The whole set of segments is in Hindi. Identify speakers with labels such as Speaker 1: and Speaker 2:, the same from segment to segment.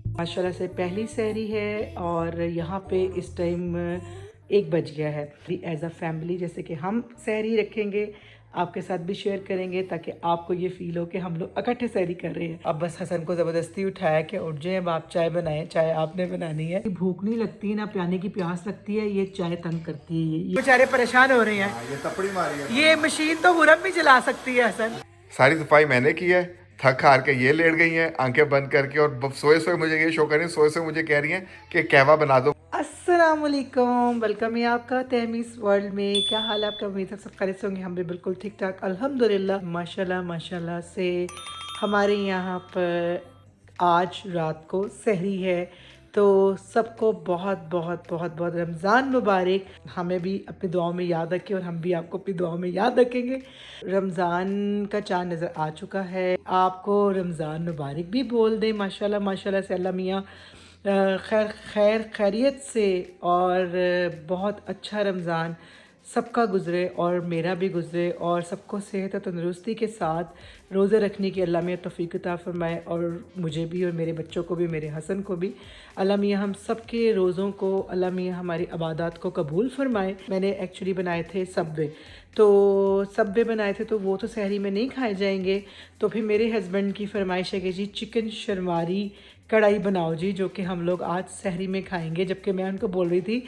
Speaker 1: माशाल्लाह से पहली सहरी है और यहाँ पे इस टाइम 1 बज गया है। एज अ फैमिली जैसे कि हम सहरी रखेंगे, आपके साथ भी शेयर करेंगे ताकि आपको ये फील हो कि हम लोग इकट्ठे सहरी कर रहे हैं। अब बस हसन को ज़बरदस्ती उठाया कि उठ जाए, अब आप चाय बनाएं, चाय आपने बनानी है। भूख नहीं लगती ना पियाने की प्यास लगती है, ये चाय तंग करती है। ये बेचारे परेशान हो रहे हैं।
Speaker 2: ये तपड़ी मारी है।
Speaker 1: ये मशीन तो हुरम भी चला सकती है हसन।
Speaker 2: सारी सफाई मैंने की है, थक हार के ये लेट गई हैं आंखें बंद करके, और सोए सोए मुझे ये शो कर रही हैं, सोए सोए मुझे कह रही हैं कि कहवा बना दो।
Speaker 1: अस्सलाम वालेकुम, वेलकम है आपका तहमीस वर्ल्ड में। क्या हाल है आपका? उम्मीद है सब खैरियत से होंगे। हम भी बिल्कुल ठीक ठाक अल्हम्दुलिल्लाह। माशाल्लाह माशाल्लाह से हमारे यहाँ पर आज रात को सहरी है, तो सबको बहुत बहुत बहुत बहुत रमज़ान मुबारक। हमें भी अपनी दुआओं में याद रखें और हम भी आपको अपनी दुआओं में याद रखेंगे। रमज़ान का चाँद नज़र आ चुका है, आपको रमज़ान मुबारक भी बोल दें। माशाल्लाह माशाल्लाह से अल्लाह मियाँ खैर खैरियत से और बहुत अच्छा रमज़ान सबका गुज़रे और मेरा भी गुज़रे, और सबको सेहत और तंदुरुस्ती के साथ रोज़े रखने की अल्लाह मियाँ तौफ़ीक अता फ़रमाए, और मुझे भी और मेरे बच्चों को भी, मेरे हसन को भी। अल्लाह मियाँ हम सब के रोज़ों को, अल्लाह मियाँ हमारी इबादत को कबूल फ़रमाए। मैंने एक्चुअली बनाए थे सब्वे, तो सब्वे बनाए थे तो वो तो सहरी में नहीं खाए जाएंगे। तो फिर मेरे हस्बैंड की फ़रमाइश है कि जी चिकन शर्मारी कढ़ाई बनाओ जी, जो कि हम लोग आज सहरी में खाएंगे। जबकि मैं उनको बोल रही थी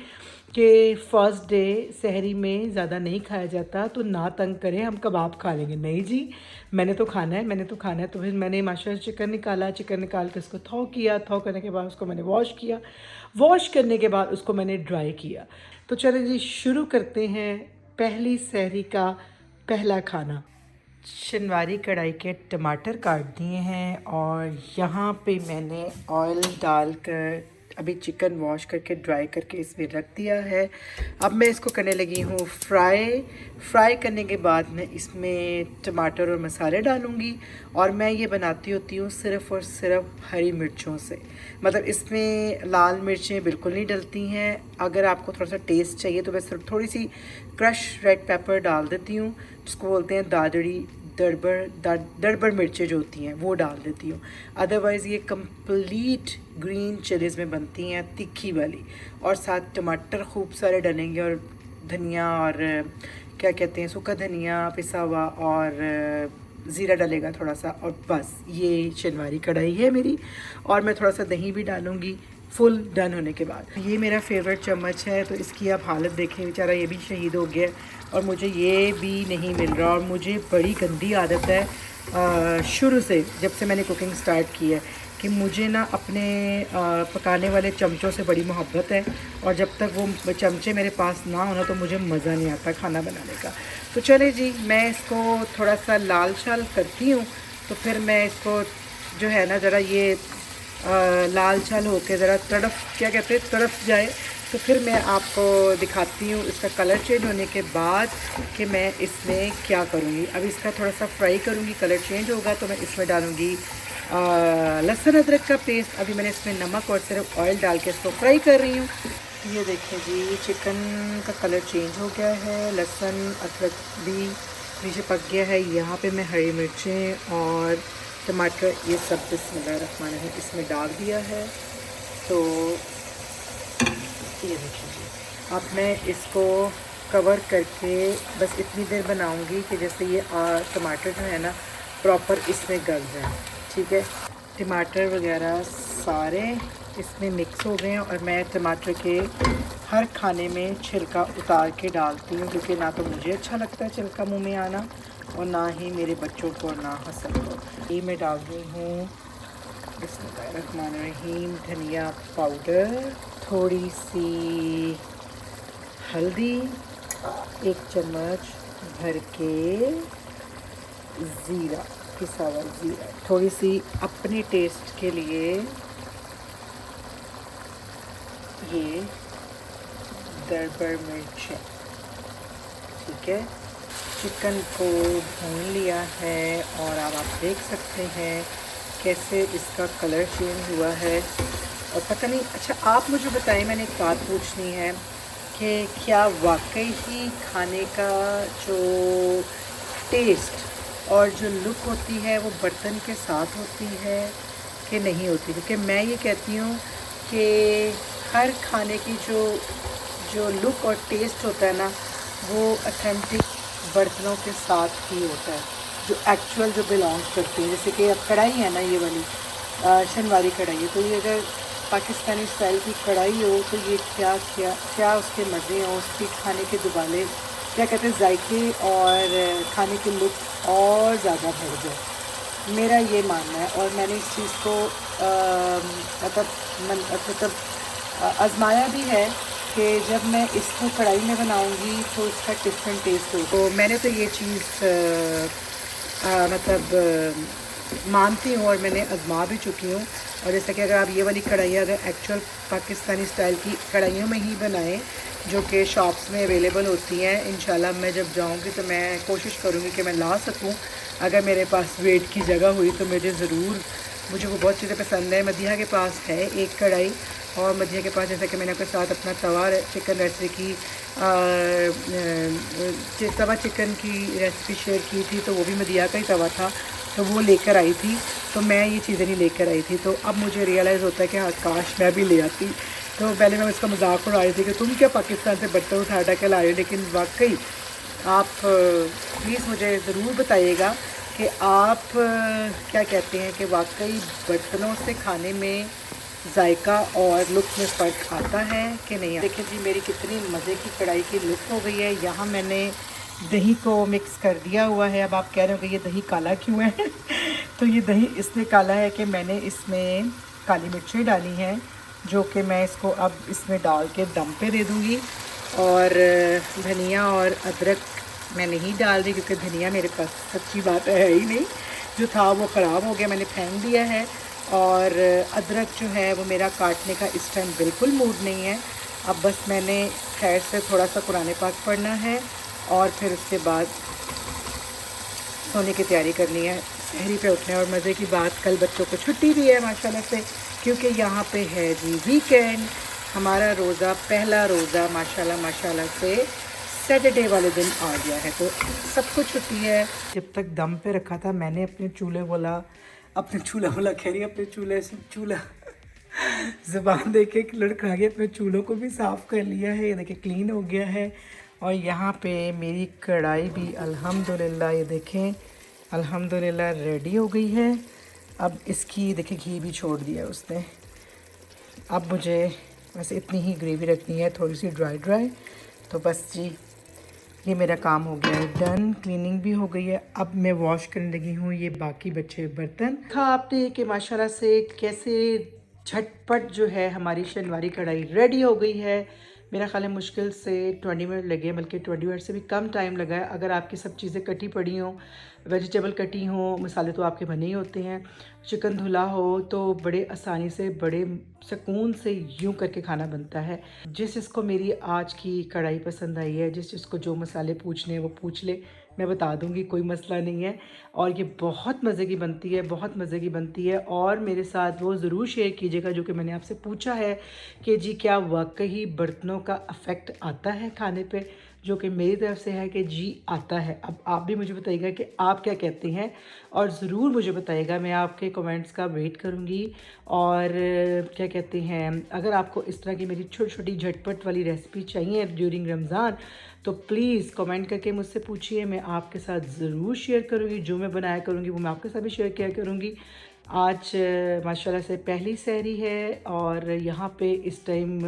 Speaker 1: कि फ़र्स्ट डे सहरी में ज़्यादा नहीं खाया जाता, तो ना तंग करें, हम कबाब खा लेंगे। नहीं जी, मैंने तो खाना है, मैंने तो खाना है। तो फिर मैंने माशाल्लाह चिकन निकाला, चिकन निकाल के उसको थौ किया, थौ करने के बाद उसको मैंने वॉश किया, वॉश करने के बाद उसको मैंने ड्राई किया। तो चलिए जी शुरू करते हैं पहली सहरी का पहला खाना। शनवारी कढ़ाई के टमाटर काट दिए हैं और यहाँ पे मैंने ऑयल डालकर अभी चिकन वॉश करके ड्राई करके इसमें रख दिया है। अब मैं इसको करने लगी हूँ फ्राई करने के बाद मैं इसमें टमाटर और मसाले डालूँगी। और मैं ये बनाती होती हूँ सिर्फ़ और सिर्फ हरी मिर्चों से, मतलब इसमें लाल मिर्चें बिल्कुल नहीं डलती हैं। अगर आपको थोड़ा सा टेस्ट चाहिए तो मैं सिर्फ थोड़ी सी क्रश रेड पेपर डाल देती हूँ, जिसको बोलते हैं दादड़ी दड़बड़ मिर्चें जो होती हैं वो डाल देती हूँ। अदरवाइज़ ये कंप्लीट ग्रीन चिलीज़ में बनती हैं, तीखी वाली, और साथ टमाटर खूब सारे डलेंगे और धनिया और क्या कहते हैं सूखा धनिया पिसा हुआ और ज़ीरा डलेगा थोड़ा सा, और बस ये शनवारी कढ़ाई है मेरी। और मैं थोड़ा सा दही भी डालूँगी फुल डन होने के बाद। ये मेरा फेवरेट चम्मच है, तो इसकी आप हालत देखें, बेचारा ये भी शहीद हो गया और मुझे ये भी नहीं मिल रहा। और मुझे बड़ी गंदी आदत है शुरू से, जब से मैंने कुकिंग स्टार्ट की है, कि मुझे ना अपने पकाने वाले चमचों से बड़ी मोहब्बत है, और जब तक वो चमचे मेरे पास ना होना तो मुझे मज़ा नहीं आता खाना बनाने का। तो चले जी, मैं इसको थोड़ा सा लाल शाल करती हूँ, तो फिर मैं इसको जो है ना ज़रा ये लाल छाल होके ज़रा क्या कहते हैं तड़फ जाए, तो फिर मैं आपको दिखाती हूँ इसका कलर चेंज होने के बाद कि मैं इसमें क्या करूँगी। अब इसका थोड़ा सा फ्राई करूँगी, कलर चेंज होगा तो मैं इसमें डालूँगी लहसुन अदरक का पेस्ट। अभी मैंने इसमें नमक और सिर्फ ऑयल डाल के इसको फ्राई कर रही हूँ। ये देखिए जी, चिकन का कलर चेंज हो गया है, लहसुन अदरक भी नीचे पक गया है। यहाँ पे मैं हरी मिर्चें और टमाटर ये सब बिस्मिल्लाहिर्रहमानिर्रहीम इसमें डाल दिया है। तो ये देखिए, अब मैं इसको कवर करके बस इतनी देर बनाऊंगी कि जैसे ये टमाटर जो है ना प्रॉपर इसमें गल जाए। ठीक है, टमाटर वगैरह सारे इसमें मिक्स हो गए हैं, और मैं टमाटर के हर खाने में छिलका उतार के डालती हूँ, क्योंकि ना तो मुझे अच्छा लगता है छिलका मुंह में आना, और ना ही मेरे बच्चों को, ना हसन को। ये मैं डाल रही हूँ बिस्मिल्लाहिर्रहमानिर्रहीम धनिया पाउडर, थोड़ी सी हल्दी, 1 चम्मच भर के ज़ीरा, पिसा हुआ ज़ीरा, थोड़ी सी अपने टेस्ट के लिए ये दरबर मिर्च। ठीक है, चिकन को भून लिया है और अब आप देख सकते हैं कैसे इसका कलर चेंज हुआ है। और पता नहीं, अच्छा आप मुझे बताएं, मैंने एक बात पूछनी है कि क्या वाकई ही खाने का जो टेस्ट और जो लुक होती है वो बर्तन के साथ होती है कि नहीं होती, क्योंकि मैं ये कहती हूँ कि हर खाने की जो लुक और टेस्ट होता है ना, वो ऑथेंटिक बर्तनों के साथ ही होता है, जो एक्चुअल जो बिलोंग्स करते हैं। जैसे कि अब कढ़ाई है ना, ये वाली शनवारी कढ़ाई है, तो ये अगर पाकिस्तानी स्टाइल की कढ़ाई हो तो ये क्या क्या क्या उसके मज़े हों, उसकी खाने के दुबाले क्या कहते हैं जायके और खाने की लुक और ज़्यादा बढ़ जाए, मेरा ये मानना है। और मैंने इस चीज़ को मतलब आजमाया भी है कि जब मैं इसको कढ़ाई में बनाऊंगी तो इसका डिफरेंट टेस्ट हो। तो मैंने तो ये चीज़ मानती हूँ और मैंने आजमा भी चुकी हूँ। और जैसा कि अगर आप ये वाली कढ़ाइयाँ अगर एक्चुअल पाकिस्तानी स्टाइल की कढ़ाइयों में ही बनाएं जो कि शॉप्स में अवेलेबल होती हैं, इंशाल्लाह मैं जब जाऊँगी तो मैं कोशिश करूँगी कि मैं ला सकूँ। अगर मेरे पास वेट की जगह हुई तो मुझे वो बहुत चीज़ें पसंद है। मदिहा के पास है एक कढ़ाई, और मदिहा के पास जैसा कि मैंने आपके साथ अपना चिकन रेसिपी तवा चिकन की रेसिपी शेयर की थी, तो वो भी मदिहा का ही तवा था, तो वो लेकर आई थी, तो मैं ये चीज़ें नहीं लेकर आई थी। तो अब मुझे रियलाइज़ होता है कि हाँ काश मैं भी ले आती। तो पहले मैं उसका मजाक उड़ा रही थी कि तुम क्या पाकिस्तान से बर्तन उठा के ला रहे हो, लेकिन वाकई आप प्लीज़ मुझे ज़रूर बताइएगा कि आप क्या कहते हैं कि वाकई बर्तनों से खाने में जायका और लुक में फ़र्क आता है कि नहीं। देखिए जी मेरी कितनी मज़े की कढ़ाई की लुक हो गई है। यहाँ मैंने दही को मिक्स कर दिया हुआ है। अब आप कह रहे हो कि ये दही काला क्यों है तो ये दही इसलिए काला है कि मैंने इसमें काली मिर्चें डाली हैं, जो कि मैं इसको अब इसमें डाल के दम पे दे दूँगी। और धनिया और अदरक मैं नहीं डाल रही, क्योंकि धनिया मेरे पास सच्ची बात है ही नहीं, जो था वो ख़राब हो गया, मैंने फेंक दिया है। और अदरक जो है वो मेरा काटने का इस टाइम बिल्कुल मूड नहीं है। अब बस मैंने खैर से थोड़ा सा कुरान पाक पढ़ना है और फिर उसके बाद सोने की तैयारी करनी है, सहरी पे उठना है। और मज़े की बात, कल बच्चों को छुट्टी भी है माशाल्लाह से, क्योंकि यहाँ पे है जी वीकेंड। हमारा रोज़ा, पहला रोज़ा माशाल्लाह से सैटरडे वाले दिन आ गया है, तो सबको छुट्टी है। जब तक दम पे रखा था मैंने अपने चूल्हा वाला कह रही अपने चूल्हे से चूल्हा ज़ुबान दे के लड़खड़ा के अपने चूल्हों को भी साफ़ कर लिया है। ये देखिए क्लीन हो गया है। और यहाँ पे मेरी कढ़ाई भी अल्हम्दुलिल्लाह, ये देखें अल्हम्दुलिल्लाह रेडी हो गई है। अब इसकी देखिए घी भी छोड़ दिया उसने। अब मुझे बस इतनी ही ग्रेवी रखनी है, थोड़ी सी ड्राई। तो बस जी ये मेरा काम हो गया है डन। क्लीनिंग भी हो गई है। अब मैं वॉश करने लगी हूँ ये बाकी बचे बर्तन। देखा आपने कि माशाल्लाह से कैसे झटपट जो है हमारी शनवारी कढ़ाई रेडी हो गई है। मेरा ख्याल है मुश्किल से 20 मिनट लगे, बल्कि 20 मिनट से भी कम टाइम लगा है। अगर आपकी सब चीज़ें कटी पड़ी हों, वेजिटेबल कटी हों, मसाले तो आपके बने ही होते हैं, चिकन धुला हो, तो बड़े आसानी से बड़े सुकून से यूं करके खाना बनता है। जिसको मेरी आज की कढ़ाई पसंद आई है, जिसको जो मसाले पूछने हैं वो पूछ ले, मैं बता दूंगी, कोई मसला नहीं है। और ये बहुत मज़े की बनती है, बहुत मज़े की बनती है। और मेरे साथ वो ज़रूर शेयर कीजिएगा जो कि मैंने आपसे पूछा है कि जी क्या वाकई बर्तनों का अफेक्ट आता है खाने पे, जो कि मेरी तरफ से है कि जी आता है। अब आप भी मुझे बताइएगा कि आप क्या कहते हैं, और ज़रूर मुझे बताइएगा, मैं आपके कमेंट्स का वेट करूँगी। और क्या कहते हैं, अगर आपको इस तरह की मेरी छोटी छोटी झटपट वाली रेसिपी चाहिए ड्यूरिंग रमज़ान, तो प्लीज़ कमेंट करके मुझसे पूछिए, मैं आपके साथ ज़रूर शेयर करूँगी। जो मैं बनाया करूँगी वो मैं आपके साथ भी शेयर किया करूँगी। आज माशाल्लाह से पहली सहरी है और यहाँ पे इस टाइम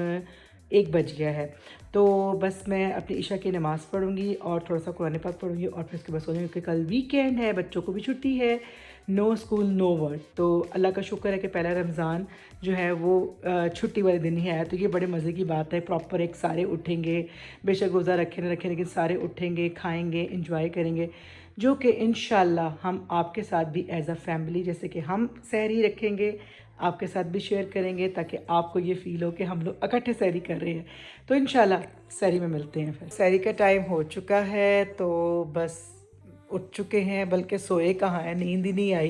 Speaker 1: 1 बज गया है। तो बस मैं अपनी इशा की नमाज़ पढ़ूँगी और थोड़ा सा कुरान पाक पढ़ूँगी और फिर उसके बाद सो जाऊँगी, क्योंकि कल वीकेंड है, बच्चों को भी छुट्टी है, नो स्कूल नो वर्क। तो अल्लाह का शुक्र है कि पहला रमज़ान जो है वो छुट्टी वाले दिन ही आया, तो ये बड़े मज़े की बात है। प्रॉपर एक सारे उठेंगे, बेशक रोज़ा रखे न रखें, लेकिन सारे उठेंगे, खाएँगे, इंजॉय करेंगे, जो कि इंशाल्लाह हम आपके साथ भी एज़ अ फैमिली, जैसे कि हम सहरी रखेंगे, आपके साथ भी शेयर करेंगे, ताकि आपको ये फ़ील हो कि हम लोग इकट्ठे सहरी कर रहे हैं। तो इंशाल्लाह सहरी में मिलते हैं। फिर सहरी का टाइम हो चुका है, तो बस उठ चुके हैं, बल्कि सोए कहाँ हैं, नींद ही नहीं आई।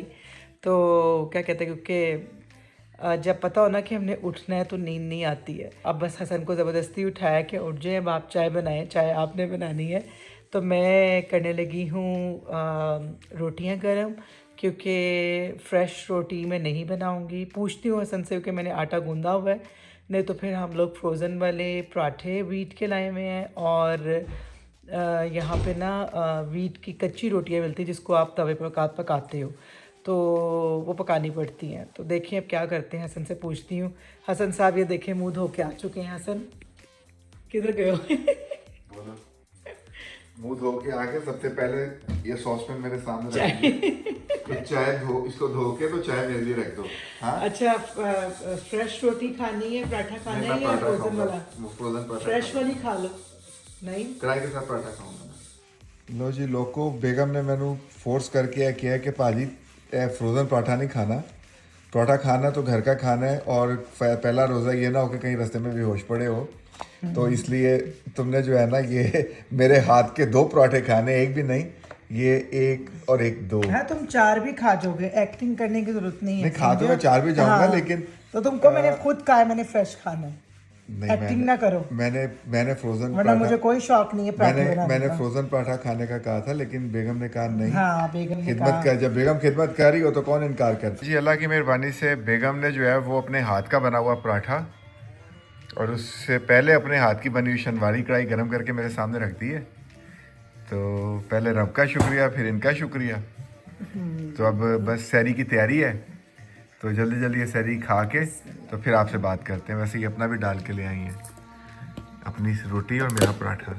Speaker 1: तो क्या कहते हैं, क्योंकि जब पता हो ना कि हमने उठना है तो नींद नहीं आती है। अब बस हसन को ज़बरदस्ती उठाया कि उठ जाए, अब आप चाय बनाएं, चाय आपने बनानी है। तो मैं करने लगी हूँ रोटियां गरम, क्योंकि फ़्रेश रोटी मैं नहीं बनाऊँगी। पूछती हूँ हसन से कि मैंने आटा गूंदा हुआ है, नहीं तो फिर हम लोग फ्रोज़न वाले पराठे वीट के लाए हुए हैं। और यहाँ पे ना वीट की कच्ची रोटियाँ मिलती हैं जिसको आप तवे पर पकाते हो, तो वो पकानी पड़ती हैं। तो देखिए अब क्या करते हैं, हसन से पूछती हूँ। हसन साहब ये देखें मुँह धो के आ चुके हैं। हसन किधर गए हो?
Speaker 2: बोलो। मुंह धो के आके सबसे पहले ये सॉस पैन मेरे सामने रख दिया। तो चाय इसको धो के तो चाय मेरे लिए रख दो। हाँ?
Speaker 1: अच्छा, फ्रेश रोटी खानी है, पराठा खाना है या फ्रोजन वाला?
Speaker 2: फ्रोजन पराठा।
Speaker 1: फ्रेश वाली खा लो। नहीं,
Speaker 2: कढ़ाई के साथ पराठा खाऊंगा मैं। लो जी लोको, बेगम ने मैंने फोर्स करके किया कि पाजी फ्रोजन पराठा नहीं खाना, पराठा खाना तो घर का खाना है। और पहला रोज़ा ये ना हो कि कहीं रास्ते में बेहोश पड़े हो, तो इसलिए तुमने जो है ना ये मेरे हाथ के 2 पराठे खाने, एक भी नहीं, ये 1 और 1 2।
Speaker 1: हाँ तुम 4 भी खा जाओगे, एक्टिंग करने की जरूरत नहीं है।
Speaker 2: नहीं खा तो मैं 4 भी जाऊंगा।
Speaker 1: हाँ,
Speaker 2: लेकिन
Speaker 1: तो तुमको मैंने खुद कहा है मैंने फ्रेश खाना है,
Speaker 2: नहीं,
Speaker 1: एक्टिंग ना करो।
Speaker 2: मैंने फ्रोजन
Speaker 1: वरना मुझे कोई शौक नहीं है पराठे बनाने
Speaker 2: मैंने
Speaker 1: का।
Speaker 2: फ्रोजन पराठा खाने का कहा था, लेकिन बेगम ने कहा नहीं।
Speaker 1: हाँ, बेगम ने
Speaker 2: खिदमत
Speaker 1: कहा।
Speaker 2: कर, जब बेगम खिदमत कर रही हो तो कौन इनकार करता। जी अल्लाह की मेहरबानी से बेगम ने जो है वो अपने हाथ का बना हुआ पराठा और उससे पहले अपने हाथ की बनी हुई शनवारी कढ़ाई गर्म करके मेरे सामने रख दी है। तो पहले रब का शुक्रिया, फिर इनका शुक्रिया। तो अब बस सहरी की तैयारी है, तो जल्दी जल्दी ये सहरी खा के तो फिर आपसे बात करते हैं। वैसे ही अपना भी डाल के ले आई हैं, अपनी रोटी और मेरा पराठा।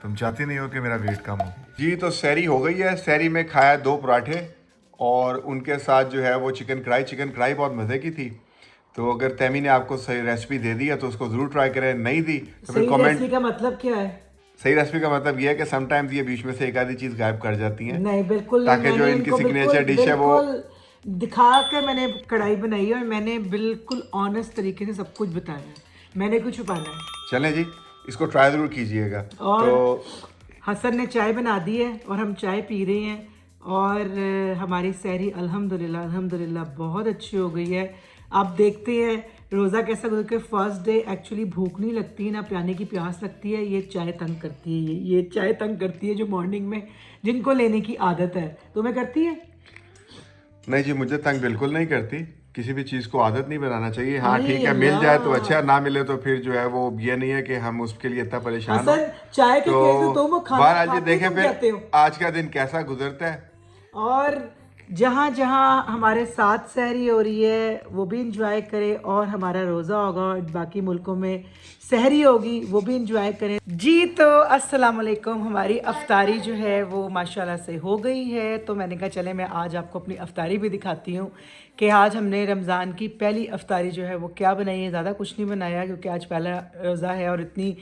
Speaker 2: तुम चाहती नहीं हो कि मेरा वेट कम हो। जी तो सहरी हो गई है। सहरी में खाया 2 पराठे और उनके साथ जो है वो चिकन कढ़ाई बहुत मज़े की थी। तो अगर तैमी ने आपको सही रेसिपी दे दी है तो उसको ज़रूर ट्राई करें, नहीं दी तो फिर कमेंट।
Speaker 1: रेसिपी का मतलब क्या है?
Speaker 2: सही रेसिपी का मतलब ये है कि समटाइम्स ये बीच में से एक आधी चीज़ गायब कर जाती हैं।
Speaker 1: नहीं बिल्कुल,
Speaker 2: ताकि जो इनकी सिग्नेचर डिश है वो
Speaker 1: दिखा कर मैंने कढ़ाई बनाई है और मैंने बिल्कुल ऑनेस्ट तरीके से सब कुछ बताया है, मैंने कुछ छुपाना है।
Speaker 2: चलें जी, इसको ट्राई ज़रूर कीजिएगा।
Speaker 1: और
Speaker 2: तो
Speaker 1: हसन ने चाय बना दी है और हम चाय पी रहे हैं। और हमारी सहरी अल्हम्दुलिल्लाह बहुत अच्छी हो गई है। आप देखते हैं रोज़ा कैसा गुजर के। फर्स्ट डे एक्चुअली भूख नहीं लगती है, ना प्याने की प्यास लगती है, ये चाय तंग करती है। ये चाय तंग करती है जो मॉर्निंग में जिनको लेने की आदत है। तुम्हें करती है?
Speaker 2: नहीं जी, मुझे तंग बिल्कुल नहीं करती। किसी भी चीज़ को आदत नहीं बनाना चाहिए। हाँ
Speaker 1: नहीं
Speaker 2: ठीक है, मिल जाए तो
Speaker 1: अल्लाह।
Speaker 2: अच्छा, ना मिले तो फिर जो है वो ये नहीं है कि हम उसके लिए इतना परेशान हो।
Speaker 1: हसन चाय के केस में तुम खाना
Speaker 2: बहरहाल जी
Speaker 1: खाते
Speaker 2: देखें
Speaker 1: तुम
Speaker 2: फिर
Speaker 1: कहते हो।
Speaker 2: आज का दिन कैसा गुजरता है।
Speaker 1: और जहाँ जहाँ हमारे साथ सहरी हो रही है वो भी इंजॉय करें, और हमारा रोज़ा होगा और बाकी मुल्कों में सहरी होगी वो भी इंजॉय करें जी। तो अस्सलाम वालेकुम, हमारी अफ्तारी जो है वो माशाल्लाह से हो गई है। तो मैंने कहा चले मैं आज आपको अपनी अफ्तारी भी दिखाती हूँ कि आज हमने रमज़ान की पहली अफ्तारी जो है वो क्या बनाई है। ज़्यादा कुछ नहीं बनाया क्योंकि आज पहला रोज़ा है और इतनी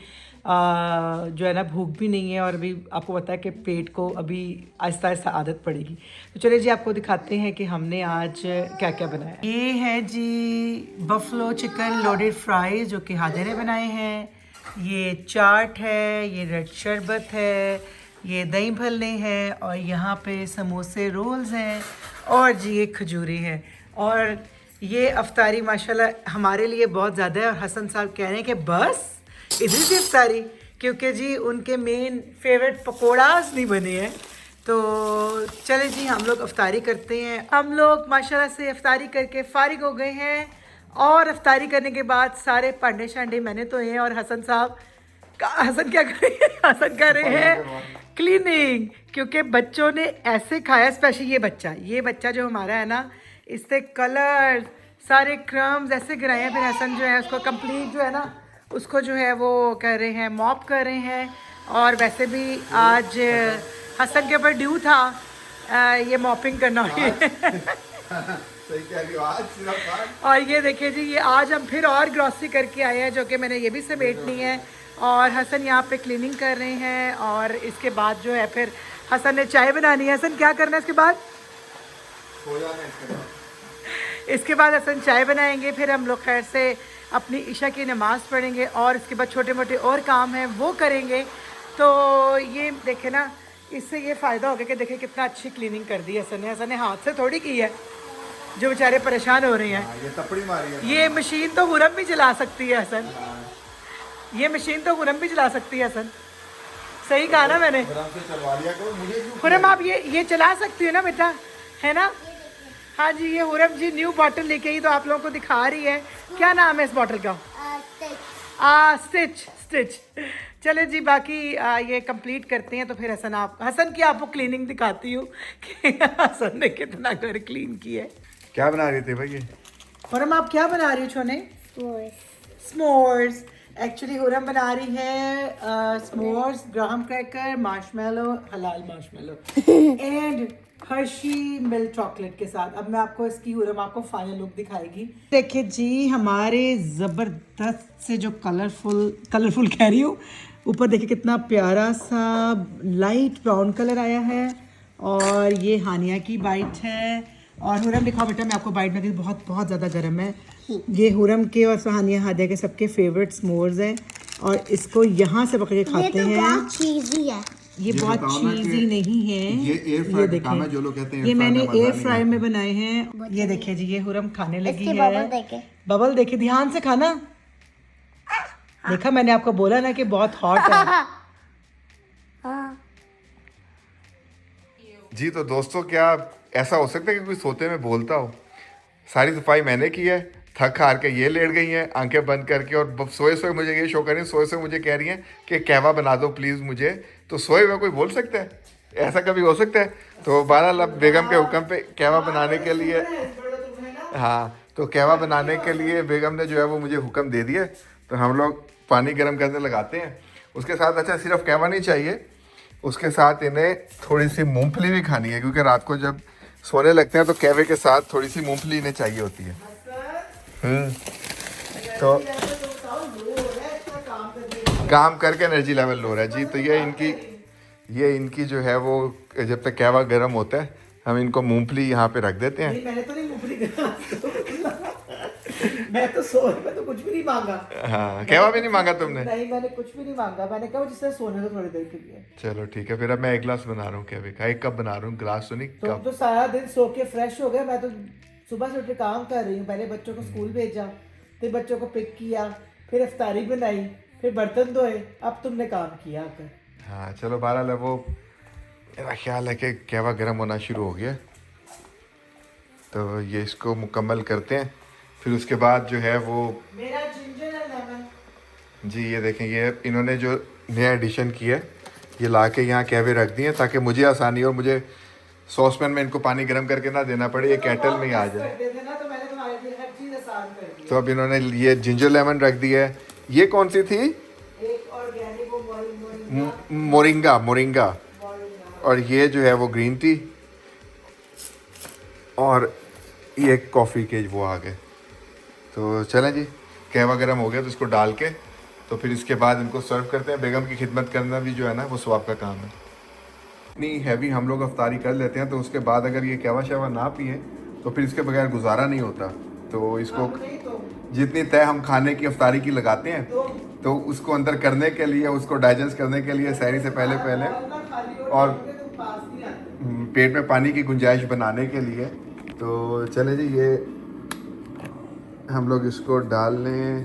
Speaker 1: जो है ना भूख भी नहीं है, और अभी आपको पता है कि पेट को अभी आहिस्ता आहिस्ता आदत पड़ेगी। तो चलिए जी आपको दिखाते हैं कि हमने आज क्या क्या बनाया। ये है जी बफलो चिकन लोडेड फ्राइज जो कि हादे ने बनाए हैं। ये चाट है, ये रेड शरबत है, ये दही भल्ले हैं, और यहाँ पे समोसे रोल्स हैं, और जी ये खजूरी है। और ये अफ्तारी माशाल्लाह हमारे लिए बहुत ज़्यादा है। और हसन साहब कह रहे हैं कि बस इधर से अफ्तारी, क्योंकि जी उनके मेन फेवरेट पकोड़ास नहीं बने हैं। तो चले जी हम लोग अफ्तारी करते हैं। हम लोग माशाल्लाह से अफ्तारी करके फ़ारिग हो गए हैं, और अफ्तारी करने के बाद सारे पांडे शांडे मैंने तो हैं, और हसन साहब हसन क्या कर रहे हैं? हसन कर रहे हैं क्लीनिंग, क्योंकि बच्चों ने ऐसे खाया। स्पेशली ये बच्चा जो हमारा है ना, इससे कलर सारे क्रम्स ऐसे गिराए हैं। फिर हसन जो है उसको कंप्लीट जो है ना उसको जो है वो कर रहे हैं, मॉप कर रहे हैं। और वैसे भी आज हसन के ऊपर ड्यू था ये मॉपिंग करना।
Speaker 2: सही कह रही हो, आज सिर्फ
Speaker 1: और ये देखिए जी, ये आज हम फिर और ग्रॉसरी करके आए हैं जो कि मैंने ये भी समेटनी है। और हसन यहाँ पे क्लीनिंग कर रहे हैं, और इसके बाद जो है फिर हसन ने चाय बनानी है। हसन क्या करना है इसके बाद?
Speaker 2: सो जाना है इसके बाद।
Speaker 1: इसके बाद हसन चाय बनाएंगे, फिर हम लोग खैर से अपनी इशा की नमाज़ पढ़ेंगे, और इसके बाद छोटे मोटे और काम हैं वो करेंगे। तो ये देखे ना, इससे ये फ़ायदा हो गया कि देखें कितना अच्छी क्लीनिंग कर दी है हसन ने हाथ से थोड़ी की है, जो बेचारे परेशान हो रहे हैं।
Speaker 2: ये तपड़ी मारी है।
Speaker 1: ये मशीन तो हुरम भी चला सकती है हसन, ये मशीन तो हुरम भी चला सकती है हसन। सही कहा ना मैंने।
Speaker 2: आराम से चलवा लिया करो मुझे क्यों
Speaker 1: हुरम आप ये चला सकती हो ना बेटा, है ना? हाँ जी, ये हुरम जी न्यू बॉटल लेके आई तो आप लोगों को दिखा रही है। क्या नाम है इस बॉटल का? Stitch stitch. चले जी, बाकी ये कंप्लीट करते हैं तो फिर हसन की आपको क्लीनिंग दिखाती हूँ कि हसन ने कितना घर क्लीन किया है।
Speaker 2: क्या बना रहे थे भाई ये?
Speaker 1: हुरम आप क्या बना रही हो छोने? स्मोर्स। एक्चुअली हुरम बना रही है स्मोर्स, ग्राहम क्रैकर, मार्शमेलो, हलाल marshmallow and Hershey milk chocolate के साथ। अब मैं आपको इसकी हुरम आपको फाइनल लुक दिखाएगी। देखिए जी, हमारे ज़बरदस्त से जो कलरफुल कह रही हूँ, ऊपर देखिए कितना प्यारा सा लाइट ब्राउन कलर आया है। और ये हानिया की बाइट है। और हुरम दिखाओ बेटा, मैं आपको बाइट में दी, बहुत बहुत ज़्यादा गर्म है। ये हुरम के और हानिया हादिया के सबके फेवरेट स्मोर्स हैं और इसको यहाँ से पकड़ के खाते हैं।
Speaker 3: बहुत चीज़ी है।
Speaker 1: ये बहुत चीज़ी नहीं है।
Speaker 2: ये एयर फ्राई का काम है, जो लोग कहते हैं
Speaker 1: ये मैंने
Speaker 2: एयर
Speaker 1: एयर फ्राई में बनाए हैं। ये देखिए जी, ये हुरम खाने लगी
Speaker 3: इसके
Speaker 1: है।
Speaker 3: बबल देखे।
Speaker 1: बबल देखे, ध्यान से खाना। देखा, मैंने आपको बोला ना कि बहुत हॉट है।
Speaker 3: हाँ।
Speaker 2: जी तो दोस्तों, क्या ऐसा हो सकता है कि कोई सोते में बोलता हो? सारी सफाई मैंने की है, थक हार के ये लेट गई हैं आंखें बंद करके, और सोए सोए मुझे ये शो कर रही हैं, सोए सोए मुझे कह रही हैं कि कहवा बना दो प्लीज़ मुझे। तो सोए हुए कोई बोल सकता है? ऐसा कभी हो सकता है? तो बहरहाल अब बेगम के हुक्म पे कहवा बनाने के लिए, हाँ, तो कहवा बनाने के लिए बेगम ने जो है वो मुझे हुक्म दे दिया। तो हम लोग पानी गर्म करने लगाते हैं। उसके साथ अच्छा सिर्फ कहवा नहीं चाहिए, उसके साथ इन्हें थोड़ी सी मूंगफली भी खानी है, क्योंकि रात को जब सोने लगते हैं तो कहवे के साथ थोड़ी सी मूंगफली इन्हें चाहिए होती है। तो काम करके एनर्जी लेवल लो रहा है जी। तो ये इनकी जो है वो, जब तक कहवा गर्म होता है हम इनको मूंगफली यहाँ पे रख देते हैं।
Speaker 1: मैंने तो नहीं मूंगफली मैं तो मैं तो कुछ भी नहीं मांगा।
Speaker 2: हाँ, कहवा भी नहीं मांगा तुमने?
Speaker 1: नहीं, मैंने कुछ भी नहीं मांगा। मैंने कहा जिससे सोने तो थोड़ी देर के लिए।
Speaker 2: चलो ठीक है, फिर अब मैं एक गिलास बना रहा हूँ कहवे का। एक कप बना रहा हूँ, गिलास तो नहीं,
Speaker 1: तो
Speaker 2: कप।
Speaker 1: तो सारा दिन सो के फ्रेश हो गया। मैं तो सुबह से उठ के काम कर रही हूँ। पहले बच्चों को स्कूल भेजा, फिर बच्चों को पिक किया, फिर इफ्तारी बनाई, फिर बर्तन धोए। अब तुमने काम किया आकर।
Speaker 2: हाँ चलो, बहरहाल वो मेरा ख्याल है कि कहवा गर्म होना शुरू हो गया, तो ये इसको मुकम्मल करते हैं। फिर उसके बाद जो है वो
Speaker 1: मेरा जिंजर एंड लेमन।
Speaker 2: जी, ये देखें, ये इन्होंने जो नया एडिशन किया है, ये ला के यहाँ कहवे रख दिए ताकि मुझे आसानी हो, मुझे सॉसपैन में इनको पानी गर्म करके ना देना पड़े, ये केटल में ही आ जाए।
Speaker 1: तो मैंने तुम्हारे लिए हर चीज आसान कर दी।
Speaker 2: तो अब इन्होंने ये जिंजर लेमन रख दिया है। ये कौन सी थी?
Speaker 1: एक ऑर्गेनिक
Speaker 2: मोरिंगा। और ये जो है वो ग्रीन टी, और ये कॉफ़ी के वो आ गए। तो चलें जी, कहवा गर्म हो गया तो इसको डाल के तो फिर इसके बाद इनको सर्व करते हैं। बेगम की खिदमत करना भी जो है ना वो स्वाब का काम है। इतनी हैवी हम लोग अफ्तारी कर लेते हैं, तो उसके बाद अगर ये कहवा शवा ना पिए तो फिर इसके बगैर गुजारा नहीं होता। तो इसको जितनी तय हम खाने की अफ्तारी की लगाते हैं, तो उसको अंदर करने के लिए, उसको डाइजेस्ट करने के लिए सहरी से पहले और पेट में पानी की गुंजाइश बनाने के लिए। तो चले जी, ये हम लोग इसको डाल लें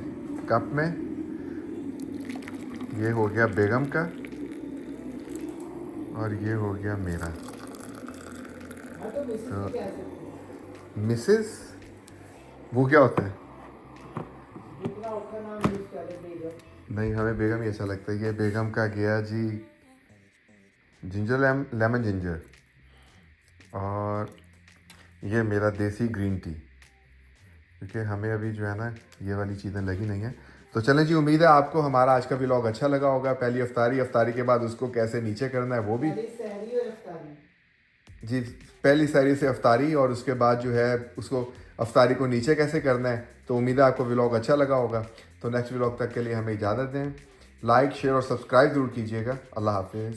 Speaker 2: कप में। ये हो गया बेगम का और ये हो गया मेरा। तो मिसेस वो क्या होता है? नहीं, हमें बेगम ही अच्छा लगता है। ये बेगम का गया जी जिंजर लेमन जिंजर, और ये मेरा देसी ग्रीन टी, क्योंकि हमें अभी जो है ना ये वाली चीज़ें लगी नहीं है। तो चलें जी, उम्मीद है आपको हमारा आज का व्लॉग अच्छा लगा होगा। पहली अफ्तारी के बाद उसको कैसे नीचे करना है वो भी जी, पहली सहरी से अफ्तारी और उसके बाद जो है उसको अफ्तारी को नीचे कैसे करना है। तो उम्मीद है आपको व्लॉग अच्छा लगा होगा। तो नेक्स्ट व्लॉग तक के लिए हमें इजाज़त दें। लाइक, शेयर और सब्सक्राइब ज़रूर कीजिएगा। अल्लाह हाफिज़।